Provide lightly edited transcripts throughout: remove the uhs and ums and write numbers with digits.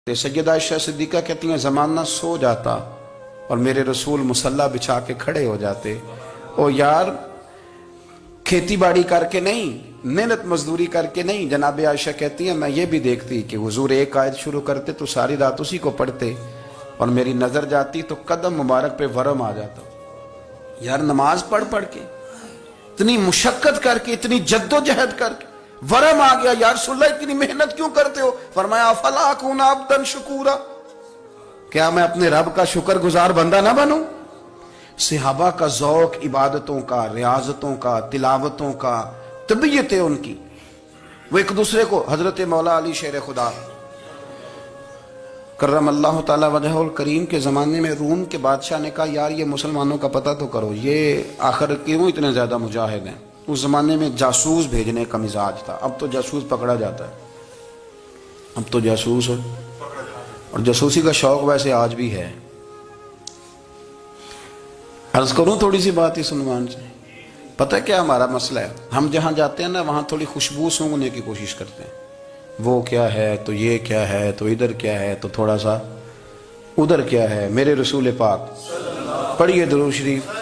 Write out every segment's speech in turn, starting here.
سیدہ عائشہ صدیقہ کہتی ہیں زمانہ سو جاتا اور میرے رسول مصلی بچھا کے کھڑے ہو جاتے۔ او یار کھیتی باڑی کر کے نہیں، محنت مزدوری کر کے نہیں، جناب عائشہ کہتی ہیں میں یہ بھی دیکھتی کہ حضور ایک آیت شروع کرتے تو ساری رات اسی کو پڑھتے اور میری نظر جاتی تو قدم مبارک پہ ورم آ جاتا۔ یار نماز پڑھ کے اتنی مشقت کر کے اتنی جد و جہد کر کے ورم آ گیا، یا رسول اللہ اتنی محنت کیوں کرتے ہو؟ فرمایا افلا اکون عبدا شکورا، کیا میں اپنے رب کا شکر گزار بندہ نہ بنوں؟ صحابہ کا ذوق عبادتوں کا، ریاضتوں کا، تلاوتوں کا، طبیعت ہے ان کی، وہ ایک دوسرے کو، حضرت مولا علی شیر خدا کرم اللہ تعالی وجہہ الکریم کے زمانے میں روم کے بادشاہ نے کہا یار یہ مسلمانوں کا پتہ تو کرو، یہ آخر کیوں اتنے زیادہ مجاہد ہیں؟ اس زمانے میں جاسوس بھیجنے کا مزاج تھا، اب تو جاسوس پکڑا جاتا ہے، اب تو جاسوس ہے، اور جاسوسی کا شوق ویسے آج بھی ہے۔ عرض کروں تھوڑی سی بات اس عنوان سے، پتہ ہے کیا ہمارا مسئلہ ہے؟ ہم جہاں جاتے ہیں نا وہاں تھوڑی خوشبو سونگنے کی کوشش کرتے ہیں، وہ کیا ہے تو یہ کیا ہے تو ادھر کیا ہے تو تھوڑا سا ادھر کیا ہے۔ میرے رسول پاک پڑھیے درود شریف،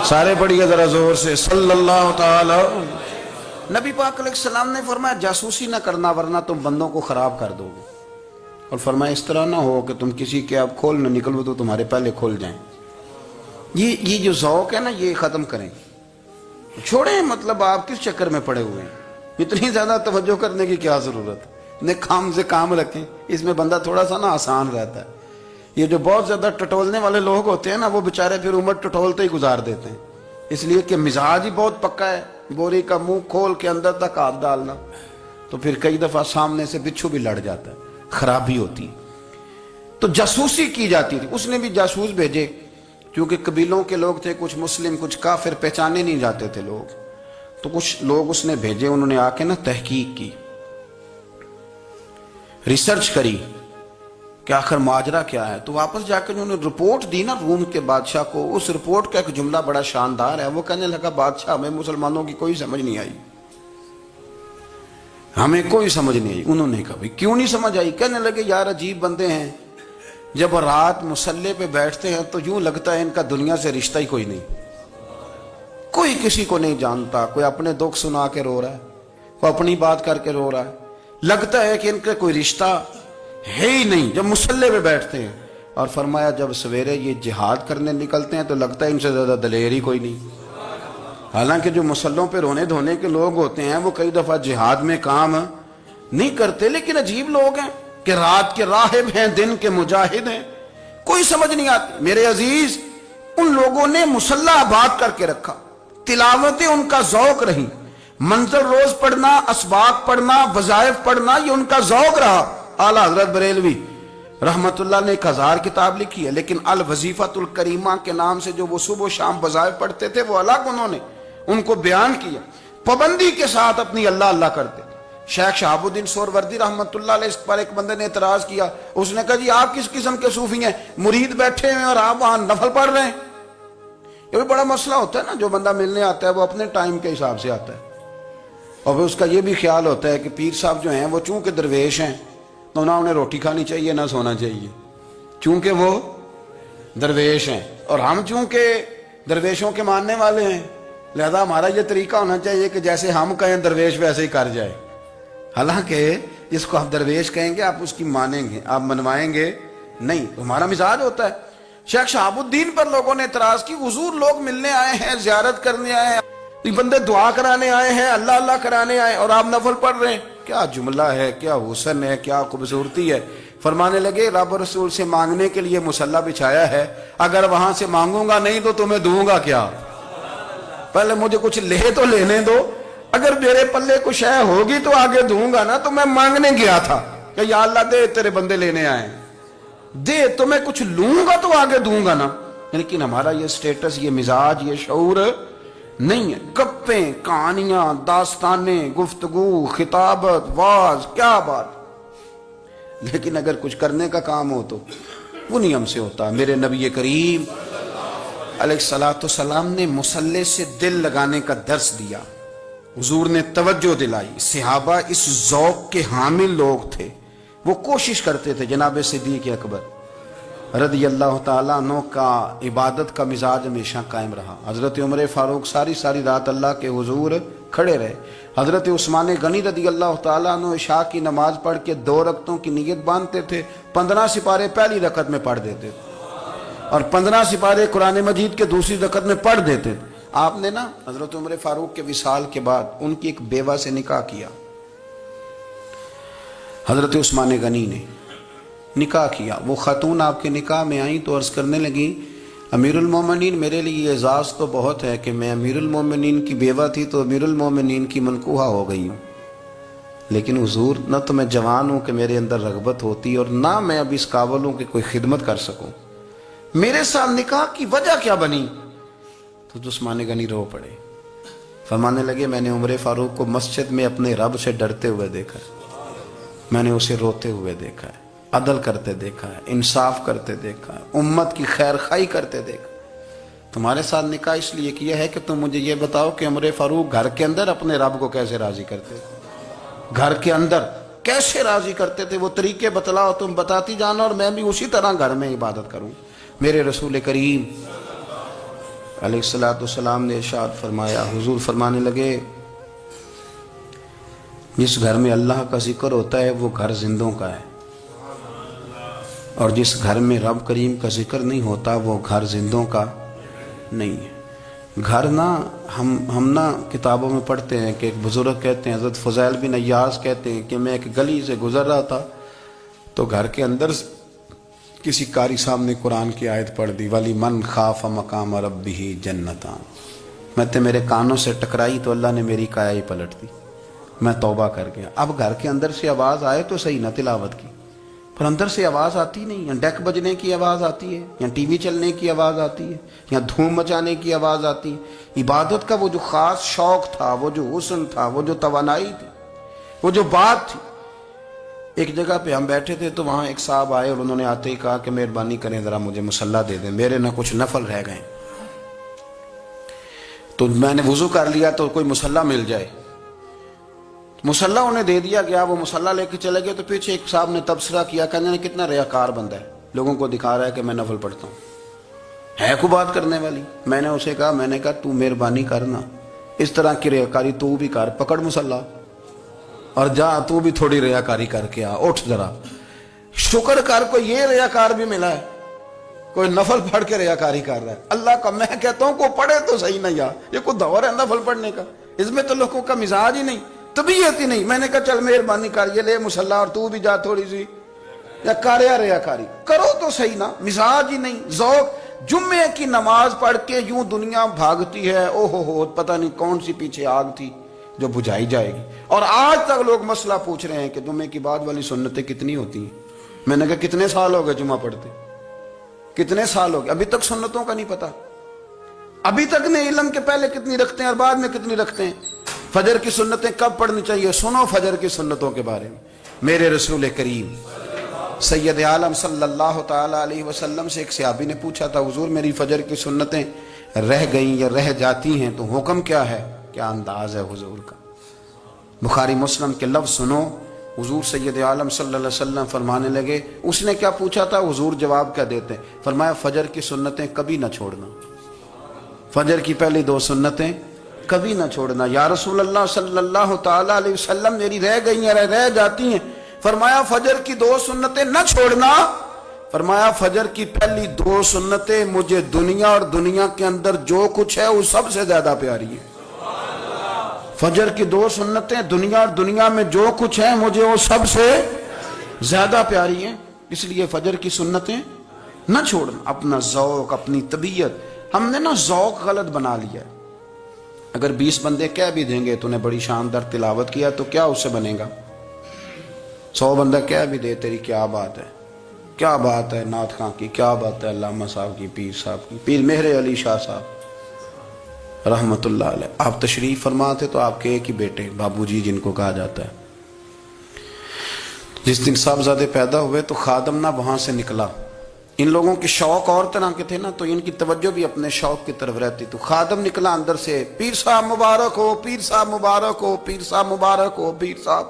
سارے پڑھیے ذرا زور سے، صلی اللہ تعالی۔ نبی پاک علیہ السلام نے فرمایا جاسوسی نہ کرنا ورنہ تم بندوں کو خراب کر دو گے، اور فرمایا اس طرح نہ ہو کہ تم کسی کے آپ کھول نہ نکلو تو تمہارے پہلے کھول جائیں۔ یہ جو ذوق ہے نا یہ ختم کریں، چھوڑیں، مطلب آپ کس چکر میں پڑے ہوئے ہیں؟ اتنی زیادہ توجہ کرنے کی کیا ضرورت ہے؟ کام سے کام رکھیں، اس میں بندہ تھوڑا سا نا آسان رہتا ہے۔ یہ جو بہت زیادہ ٹٹولنے والے لوگ ہوتے ہیں نا وہ بےچارے پھر عمر ٹٹولتے ہی گزار دیتے ہیں، اس لیے کہ مزاج ہی بہت پکا ہے، بوری کا منہ کھول کے اندر تک ہاتھ ڈالنا، تو پھر کئی دفعہ سامنے سے بچھو بھی لڑ جاتا ہے، خرابی ہوتی۔ تو جاسوسی کی جاتی تھی، اس نے بھی جاسوس بھیجے، کیونکہ قبیلوں کے لوگ تھے، کچھ مسلم کچھ کافر، پہچانے نہیں جاتے تھے لوگ، تو کچھ لوگ اس نے بھیجے، انہوں نے آ کے نا تحقیق کی، ریسرچ کری کہ آخر ماجرا کیا ہے، تو واپس جا کے انہوں نے رپورٹ دی نا روم کے بادشاہ کو۔ اس رپورٹ کا ایک جملہ بڑا شاندار ہے، وہ کہنے لگا بادشاہ ہمیں مسلمانوں کی کوئی سمجھ نہیں آئی، ہمیں کوئی سمجھ نہیں آئی۔ انہوں نے کہا بھئی کیوں نہیں سمجھ آئی؟ کہنے لگے یار عجیب بندے ہیں، جب رات مصلی پہ بیٹھتے ہیں تو یوں لگتا ہے ان کا دنیا سے رشتہ ہی کوئی نہیں، کوئی کسی کو نہیں جانتا، کوئی اپنے دکھ سنا کے رو رہا ہے، کوئی اپنی بات کر کے رو رہا ہے، لگتا ہے کہ ان کا کوئی رشتہ ہے ہی نہیں جب مصلی پہ بیٹھتے ہیں۔ اور فرمایا جب سویرے یہ جہاد کرنے نکلتے ہیں تو لگتا ہے ان سے زیادہ دلیر ہی کوئی نہیں، حالانکہ جو مصلوں پہ رونے دھونے کے لوگ ہوتے ہیں وہ کئی دفعہ جہاد میں کام نہیں کرتے، لیکن عجیب لوگ ہیں کہ رات کے راہب ہیں، دن کے مجاہد ہیں، کوئی سمجھ نہیں آتی۔ میرے عزیز ان لوگوں نے مصلی آباد کر کے رکھا، تلاوتیں ان کا ذوق رہی، منظر روز پڑھنا، اسباق پڑھنا، وظائف پڑھنا، یہ ان کا ذوق رہا۔ اعلیٰ حضرت بریلوی رحمت اللہ نے 1000 کتاب لکھی ہے، لیکن الوظیفۃ الکریمہ کے نام سے جو وہ صبح و شام وظائف پڑھتے تھے وہ الگ انہوں نے ان کو بیان کیا، پابندی کے ساتھ اپنی اللہ اللہ کرتے تھے۔ شیخ شہاب الدین سہروردی رحمت اللہ علیہ اس پر ایک بندے نے اعتراض کیا، اس نے کہا جی آپ کس قسم کے صوفی ہیں، مرید بیٹھے ہیں اور آپ وہاں نفل پڑھ رہے ہیں؟ یہ بھی بڑا مسئلہ ہوتا ہے نا، جو بندہ ملنے آتا ہے وہ اپنے ٹائم کے حساب سے آتا ہے، اور پھر اس کا یہ بھی خیال ہوتا ہے کہ پیر صاحب جو ہیں وہ چونکہ درویش ہیں تو نہ انہیں روٹی کھانی چاہیے نہ سونا چاہیے، چونکہ وہ درویش ہیں، اور ہم چونکہ درویشوں کے ماننے والے ہیں لہذا ہمارا یہ طریقہ ہونا چاہیے کہ جیسے ہم کہیں درویش ویسے ہی کر جائے، حالانکہ جس کو آپ درویش کہیں گے آپ اس کی مانیں گے، آپ منوائیں گے نہیں، ہمارا مزاج ہوتا ہے۔ شیخ شہاب الدین پر لوگوں نے اعتراض کی، حضور لوگ ملنے آئے ہیں، زیارت کرنے آئے ہیں، یہ بندے دعا کرانے آئے ہیں، اللہ اللہ کرانے آئے اور آپ نفل پڑھ رہے ہیں، کیا جملہ ہے، کیا حسن ہے، کیا خوبصورتی ہے۔ فرمانے لگے رب رسول سے مانگنے کے لیے مصلی بچھایا ہے، اگر وہاں سے مانگوں گا نہیں تو تمہیں دوں گا کیا؟ پہلے مجھے کچھ لے تو لینے دو، اگر میرے پلے کچھ ہے ہوگی تو آگے دوں گا نا، تو میں مانگنے گیا تھا کہ یا اللہ دے تیرے بندے لینے آئے ہیں، دے تو میں کچھ لوں گا تو آگے دوں گا نا، لیکن ہمارا یہ سٹیٹس، یہ مزاج، یہ شعور نہیں ہے۔ گپیں، کہانیاں، داستانیں، گفتگو، خطابت، واز، کیا بات، لیکن اگر کچھ کرنے کا کام ہو تو وہ نہیں ہم سے ہوتا۔ میرے نبی کریم علیہ السلام نے مصلی سے دل لگانے کا درس دیا، حضور نے توجہ دلائی، صحابہ اس ذوق کے حامل لوگ تھے وہ کوشش کرتے تھے جناب صدیق اکبر رضی اللہ تعالیٰ عنہ کا عبادت کا مزاج ہمیشہ قائم رہا. حضرت عمر فاروق ساری رات اللہ کے حضور کھڑے رہے. حضرت عثمان غنی رضی اللہ تعالیٰ عنہ عشاء کی نماز پڑھ کے 2 رکعتوں کی نیت باندھتے تھے. 15 سپارے پہلی رکعت میں پڑھ دیتے تھے اور 15 سپارے قرآن مجید کے دوسری رکعت میں پڑھ دیتے تھے. آپ نے نا حضرت عمر فاروق کے وصال کے بعد ان کی ایک بیوہ سے نکاح کیا. حضرت عثمان غنی نے نکاح کیا. وہ خاتون آپ کے نکاح میں آئیں تو عرض کرنے لگی امیر المومنین میرے لیے اعزاز تو بہت ہے کہ میں امیر المومنین کی بیوہ تھی تو امیر المومنین کی منکوحہ ہو گئی ہوں، لیکن حضور نہ تو میں جوان ہوں کہ میرے اندر رغبت ہوتی اور نہ میں اب اس قابل ہوں کہ کوئی خدمت کر سکوں، میرے ساتھ نکاح کی وجہ کیا بنی؟ تو عثمان غنی رو پڑے. فرمانے لگے میں نے عمر فاروق کو مسجد میں اپنے رب سے ڈرتے ہوئے دیکھا ہے، میں نے اسے روتے ہوئے دیکھا ہے، عدل کرتے دیکھا ہے، انصاف کرتے دیکھا ہے، امت کی خیر خواہی کرتے دیکھا. تمہارے ساتھ نکاح اس لیے کیا ہے کہ تم مجھے یہ بتاؤ کہ عمر فاروق گھر کے اندر اپنے رب کو کیسے راضی کرتے تھے، گھر کے اندر کیسے راضی کرتے تھے، وہ طریقے بتلاؤ، تم بتاتی جانا اور میں بھی اسی طرح گھر میں عبادت کروں. میرے رسول کریم علیہ السلام نے ارشاد فرمایا، حضور فرمانے لگے جس گھر میں اللہ کا ذکر ہوتا ہے وہ گھر زندوں کا ہے، اور جس گھر میں رب کریم کا ذکر نہیں ہوتا وہ گھر زندوں کا نہیں ہے. گھر نا ہم نا کتابوں میں پڑھتے ہیں کہ ایک بزرگ کہتے ہیں، حضرت فضیل بن عیاض کہتے ہیں کہ میں ایک گلی سے گزر رہا تھا تو گھر کے اندر کسی قاری صاحب نے قرآن کی آیت پڑھ دی ولی من خاف مقام ربہ جنتان. میں تے میرے کانوں سے ٹکرائی تو اللہ نے میری کایا ہی پلٹ دی، میں توبہ کر گیا. اب گھر کے اندر سے آواز آئے تو صحیح نہ تلاوت کی، پر اندر سے آواز آتی نہیں، یا ڈیک بجنے کی آواز آتی ہے، یا ٹی وی چلنے کی آواز آتی ہے، یا دھوم مچانے کی آواز آتی ہے. عبادت کا وہ جو خاص شوق تھا، وہ جو حسن تھا، وہ جو توانائی تھی، وہ جو بات تھی. ایک جگہ پہ ہم بیٹھے تھے تو وہاں ایک صاحب آئے اور انہوں نے آتے ہی کہا کہ مہربانی کریں ذرا مجھے مصلی دے دیں، میرے نہ کچھ نفل رہ گئے. تو میں نے وضو کر لیا تو کوئی مصلی مل جائے. مصلی انہیں دے دیا گیا، وہ مصلی لے کے چلے گئے تو پیچھے ایک صاحب نے تبصرہ کیا، کہنے کتنا ریاکار بندہ ہے، لوگوں کو دکھا رہا ہے کہ میں نفل پڑھتا ہوں، ہے کو بات کرنے والی. میں نے اسے کہا، میں نے کہا تو مہربانی کرنا اس طرح کی ریاکاری تو بھی کر، پکڑ مصلی اور جا تو بھی تھوڑی ریاکاری کر کے آ، اٹھ ذرا شکر کر کوئی یہ ریاکار بھی ملا ہے، کوئی نفل پڑھ کے ریاکاری کر رہا ہے. اللہ کا میں کہتا ہوں کو پڑھے تو صحیح نہیں، یہ کوئی دور ہے نفل پڑھنے کا، اس میں تو لوگوں کا مزاج ہی نہیں، طبیعت ہی نہیں. میں نے کہا چل مہربانی کر یہ لے مصلی اور تو بھی جا تھوڑی سی یا کر یا ریاکاری کرو تو صحیح نا، مزاج ہی نہیں، ذوق. جمعے کی نماز پڑھ کے یوں دنیا بھاگتی ہے، او ہو پتہ نہیں کون سی پیچھے آگ تھی جو بجھائی جائے گی. اور آج تک لوگ مسئلہ پوچھ رہے ہیں کہ جمعے کی بعد والی سنتیں کتنی ہوتی ہیں. میں نے کہا کتنے سال ہو گئے جمعہ پڑھتے، کتنے سال ہو گئے، ابھی تک سنتوں کا نہیں پتا، ابھی تک نہیں علم کے پہلے کتنی رکھتے ہیں اور بعد میں کتنی رکھتے ہیں. فجر کی سنتیں کب پڑھنی چاہیے، سنو فجر کی سنتوں کے بارے میں. میرے رسول کریم سید عالم صلی اللہ تعالی علیہ وسلم سے ایک صحابی نے پوچھا تھا، حضور میری فجر کی سنتیں رہ گئیں یا رہ جاتی ہیں تو حکم کیا ہے، کیا انداز ہے حضور کا. بخاری مسلم کے لفظ سنو، حضور سید عالم صلی اللہ علیہ وسلم فرمانے لگے، اس نے کیا پوچھا تھا، حضور جواب کیا دیتے، فرمایا فجر کی سنتیں کبھی نہ چھوڑنا، فجر کی پہلی 2 سنتیں کبھی نہ چھوڑنا. یا رسول اللہ صلی اللہ تعالی علیہ وسلم میری رہ گئی ہیں، رہ جاتی ہیں. فرمایا فجر کی 2 سنتیں نہ چھوڑنا، فرمایا فجر کی پہلی 2 سنتیں مجھے دنیا اور دنیا کے اندر جو کچھ ہے وہ سب سے زیادہ پیاری ہے. فجر کی 2 سنتیں دنیا اور دنیا میں جو کچھ ہے مجھے وہ سب سے زیادہ پیاری ہیں، اس لیے فجر کی سنتیں نہ چھوڑنا. اپنا ذوق، اپنی طبیعت، ہم نے نا ذوق غلط بنا لیا ہے. اگر 20 بندے کہہ بھی دیں گے تو نے بڑی شاندار تلاوت کیا تو کیا اس سے بنے گا، 100 بندہ کہہ بھی دے تیری کیا بات ہے، کیا بات ہے نعت خاں کی، کیا بات ہے علامہ صاحب کی، پیر صاحب کی، پیر مہر علی شاہ صاحب رحمت اللہ علیہ. آپ تشریف فرما تھے تو آپ کے ایک ہی بیٹے بابو جی جن کو کہا جاتا ہے، جس دن صاحبزادے پیدا ہوئے تو خادم نہ وہاں سے نکلا. ان لوگوں کے شوق اور طرح کے تھے نا تو ان کی توجہ بھی اپنے شوق کی طرف رہتی. تو خادم نکلا اندر سے، پیر صاحب مبارک ہو، پیر صاحب مبارک ہو، پیر صاحب مبارک ہو، پیر صاحب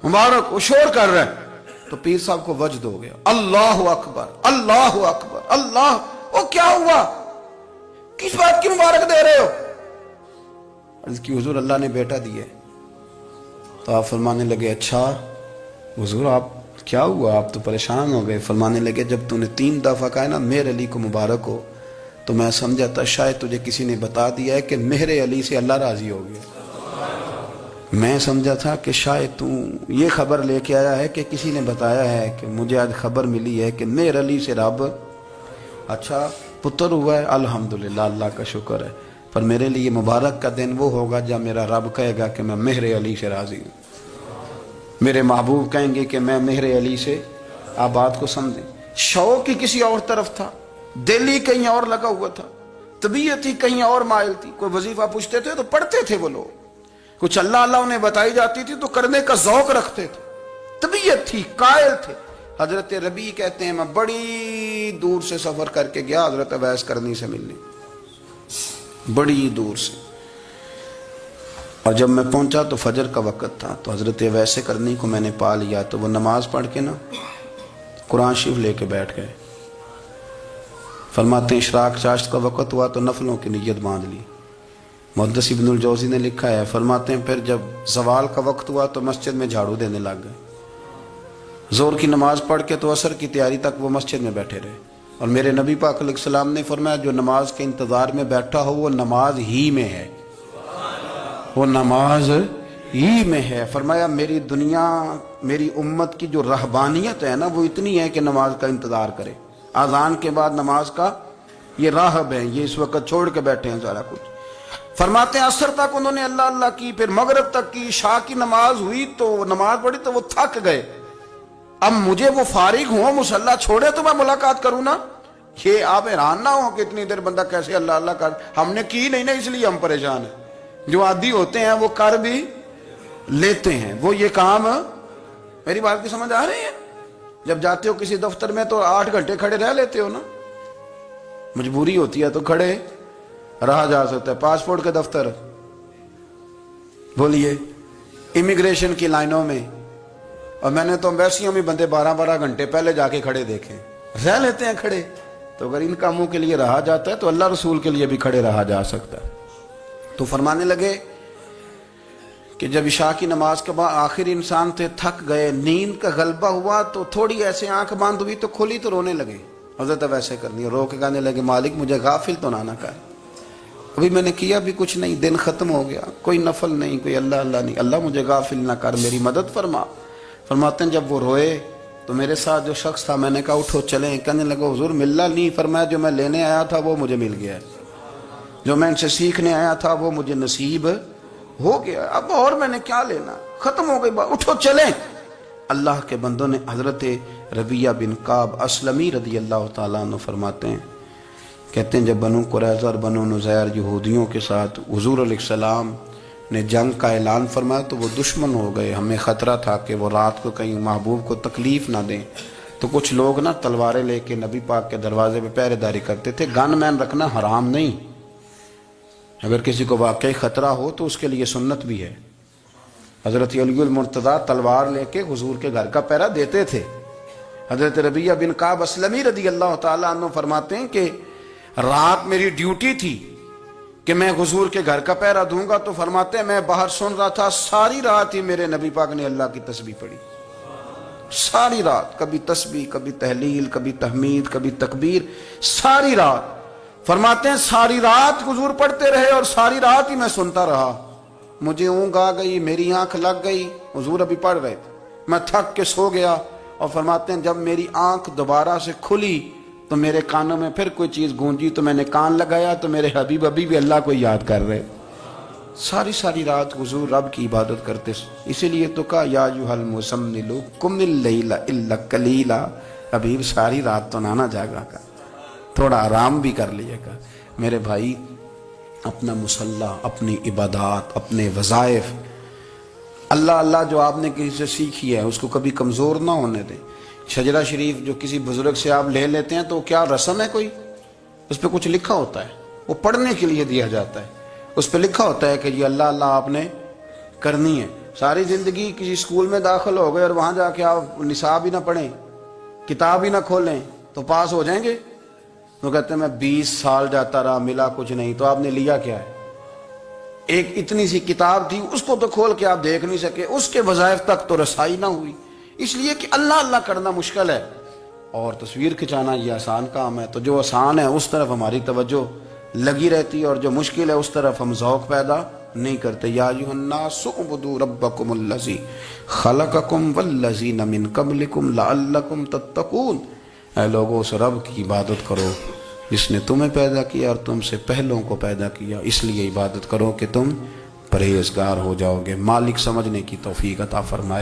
مبارک ہو، شور کر رہے ہیں. تو پیر صاحب کو وجد ہو گیا، اللہ اکبر اللہ اکبر اللہ، وہ کیا ہوا، کس بات کی مبارک دے رہے ہو؟ عرض کی حضور اللہ نے بیٹا دیا ہے۔ تو آپ فرمانے لگے اچھا حضور آپ کیا ہوا، آپ تو پریشان ہو گئے۔ فرمانے لگے جب تو نے 3 دفعہ کہا نا میرے علی کو مبارک ہو، تو میں سمجھا تھا شاید تجھے کسی نے بتا دیا ہے کہ میرے علی سے اللہ راضی ہو گیا۔ میں سمجھا تھا کہ شاید تو یہ خبر لے کے آیا ہے کہ کسی نے بتایا ہے کہ مجھے آج خبر ملی ہے کہ میرے علی سے رب اچھا پتر ہوا ہے، الحمدللہ اللہ کا شکر ہے، پر میرے لیے مبارک کا دن وہ ہوگا جب میرا رب کہے گا کہ میں مہر علی سے راضی ہوں، میرے محبوب کہیں گے کہ میں مہر علی سے۔ آپ بات کو سمجھیں، شوق ہی کسی اور طرف تھا، دل ہی کہیں اور لگا ہوا تھا، طبیعت ہی کہیں اور مائل تھی۔ کوئی وظیفہ پوچھتے تھے تو پڑھتے تھے وہ لوگ، کچھ اللہ اللہ انہیں بتائی جاتی تھی تو کرنے کا ذوق رکھتے تھے، طبیعت تھی، قائل تھے۔ حضرت ربیع کہتے ہیں میں بڑی دور سے سفر کر کے گیا حضرت اویس کرنی سے ملنے، بڑی دور سے، اور جب میں پہنچا تو فجر کا وقت تھا، تو حضرت اویس کرنی کو میں نے پا لیا، تو وہ نماز پڑھ کے نا قرآن شریف لے کے بیٹھ گئے۔ فرماتے ہیں اشراق چاشت کا وقت ہوا تو نفلوں کی نیت باندھ لی۔ محدث ابن الجوزی نے لکھا ہے، فرماتے ہیں پھر جب زوال کا وقت ہوا تو مسجد میں جھاڑو دینے لگ گئے، زور کی نماز پڑھ کے تو عصر کی تیاری تک وہ مسجد میں بیٹھے رہے۔ اور میرے نبی پاک علیہ السلام نے فرمایا جو نماز کے انتظار میں بیٹھا ہو وہ نماز ہی میں ہے، وہ نماز ہی میں ہے۔ فرمایا میری دنیا میری امت کی جو رہبانیت ہے نا وہ اتنی ہے کہ نماز کا انتظار کرے، اذان کے بعد نماز کا یہ راہب ہے، یہ اس وقت چھوڑ کے بیٹھے ہیں سارا کچھ۔ فرماتے ہیں عصر تک انہوں نے اللہ اللہ کی، پھر مغرب تک کی، عشاء کی نماز ہوئی تو نماز پڑھی تو وہ تھک گئے، اب مجھے وہ فارغ ہوں مصلی چھوڑے تو میں ملاقات کروں نا۔ یہ آپ حیران نہ ہو کہ اتنی دیر بندہ کیسے اللہ اللہ کر، ہم نے کی نہیں نا اس لیے ہم پریشان ہیں، جو عادی ہوتے ہیں وہ کر بھی لیتے ہیں، وہ یہ کام۔ میری بات کی سمجھ آ رہی ہے؟ جب جاتے ہو کسی دفتر میں تو 8 گھنٹے کھڑے رہ لیتے ہو نا، مجبوری ہوتی ہے تو کھڑے رہا جا سکتا ہے۔ پاسپورٹ کے دفتر بولیے، امیگریشن کی لائنوں میں، اور میں نے تو امبیسیوں میں بندے 12 گھنٹے پہلے جا کے کھڑے دیکھے، رہ لیتے ہیں کھڑے۔ تو اگر ان کاموں کے لیے رہا جاتا ہے تو اللہ رسول کے لیے بھی کھڑے رہا جا سکتا ہے۔ تو فرمانے لگے کہ جب عشاء کی نماز کے بعد آخر انسان تھے، تھک گئے، نیند کا غلبہ ہوا تو تھوڑی ایسے آنکھ بند ہوئی تو کھلی تو رونے لگے۔ حضرت ویسے کرنی رو کے کہنے لگے مالک مجھے غافل تو نہ کر، ابھی میں نے کیا بھی کچھ نہیں، دن ختم ہو گیا، کوئی نفل نہیں، کوئی اللہ اللہ نہیں، اللہ مجھے غافل نہ کر، میری مدد فرما۔ فرماتے ہیں جب وہ روئے تو میرے ساتھ جو شخص تھا میں نے کہا اٹھو چلیں، کہنے لگا حضور ملنا نہیں، فرمایا جو میں لینے آیا تھا وہ مجھے مل گیا ہے، جو میں ان سے سیکھنے آیا تھا وہ مجھے نصیب ہو گیا، اب اور میں نے کیا لینا، ختم ہو گئی بات، اٹھو چلیں۔ اللہ کے بندوں نے حضرت ربیعہ بن کعب اسلمی رضی اللہ تعالیٰ عنہ فرماتے ہیں، کہتے ہیں جب بنو قریظہ اور بنو نذیر یہودیوں کے ساتھ حضور علیہ السلام نے جنگ کا اعلان فرمایا تو وہ دشمن ہو گئے، ہمیں خطرہ تھا کہ وہ رات کو کہیں محبوب کو تکلیف نہ دیں، تو کچھ لوگ نا تلواریں لے کے نبی پاک کے دروازے پہ پہرے داری کرتے تھے۔ گن مین رکھنا حرام نہیں، اگر کسی کو واقعی خطرہ ہو تو اس کے لیے سنت بھی ہے۔ حضرت علی المرتضیٰ تلوار لے کے حضور کے گھر کا پہرا دیتے تھے۔ حضرت ربیعہ بن کعب اسلمی رضی اللہ تعالیٰ عنہ فرماتے ہیں کہ رات میری ڈیوٹی تھی کہ میں حضور کے گھر کا پہرا دوں گا، تو فرماتے ہیں میں باہر سن رہا تھا، ساری رات ہی میرے نبی پاک نے اللہ کی تسبیح پڑھی، ساری رات، کبھی تسبیح، کبھی تحلیل، کبھی تحمید، کبھی تکبیر، ساری رات۔ فرماتے ہیں ساری رات حضور پڑھتے رہے اور ساری رات ہی میں سنتا رہا، مجھے اونگ آ گئی، میری آنکھ لگ گئی، حضور ابھی پڑھ رہے تھے، میں تھک کے سو گیا۔ اور فرماتے ہیں جب میری آنکھ دوبارہ سے کھلی تو میرے کانوں میں پھر کوئی چیز گونجی تو میں نے کان لگایا تو میرے حبیب ابھی بھی اللہ کو یاد کر رہے، ساری رات حضور رب کی عبادت کرتے۔ اسی لیے تو کہا یا ایھا المزمل قم اللیل الا قلیلا، حبیب ساری رات تو نہ جاگا کا، تھوڑا آرام بھی کر لیے گا۔ میرے بھائی اپنا مصلی، اپنی عبادات، اپنے وظائف، اللہ اللہ جو آپ نے کسی سے سیکھی ہے اس کو کبھی کمزور نہ ہونے دیں۔ شجرہ شریف جو کسی بزرگ سے آپ لے لیتے ہیں تو کیا رسم ہے کوئی؟ اس پہ کچھ لکھا ہوتا ہے، وہ پڑھنے کے لیے دیا جاتا ہے، اس پہ لکھا ہوتا ہے کہ یہ اللہ اللہ آپ نے کرنی ہے۔ ساری زندگی کسی اسکول میں داخل ہو گئے اور وہاں جا کے آپ نصاب ہی نہ پڑھیں، کتاب ہی نہ کھولیں تو پاس ہو جائیں گے؟ وہ کہتے ہیں میں 20 سال جاتا رہا ملا کچھ نہیں، تو آپ نے لیا کیا ہے؟ ایک اتنی سی کتاب تھی، اس کو تو کھول کے آپ دیکھ نہیں سکے، اس کے وظائف تک تو رسائی نہ ہوئی، اس لیے کہ اللہ اللہ کرنا مشکل ہے اور تصویر کھنچانا یہ آسان کام ہے۔ تو جو آسان ہے اس طرف ہماری توجہ لگی رہتی ہے اور جو مشکل ہے اس طرف ہم ذوق پیدا نہیں کرتے۔ یا ایھا الناس اعبدوا ربکم الذی خلقکم والذین من قبلکم لعلکم تتقون، اے لوگو اس رب کی عبادت کرو جس نے تمہیں پیدا کیا اور تم سے پہلوں کو پیدا کیا، اس لیے عبادت کرو کہ تم پرہیزگار ہو جاؤ گے۔ مالک سمجھنے کی توفیق عطا فرمائے۔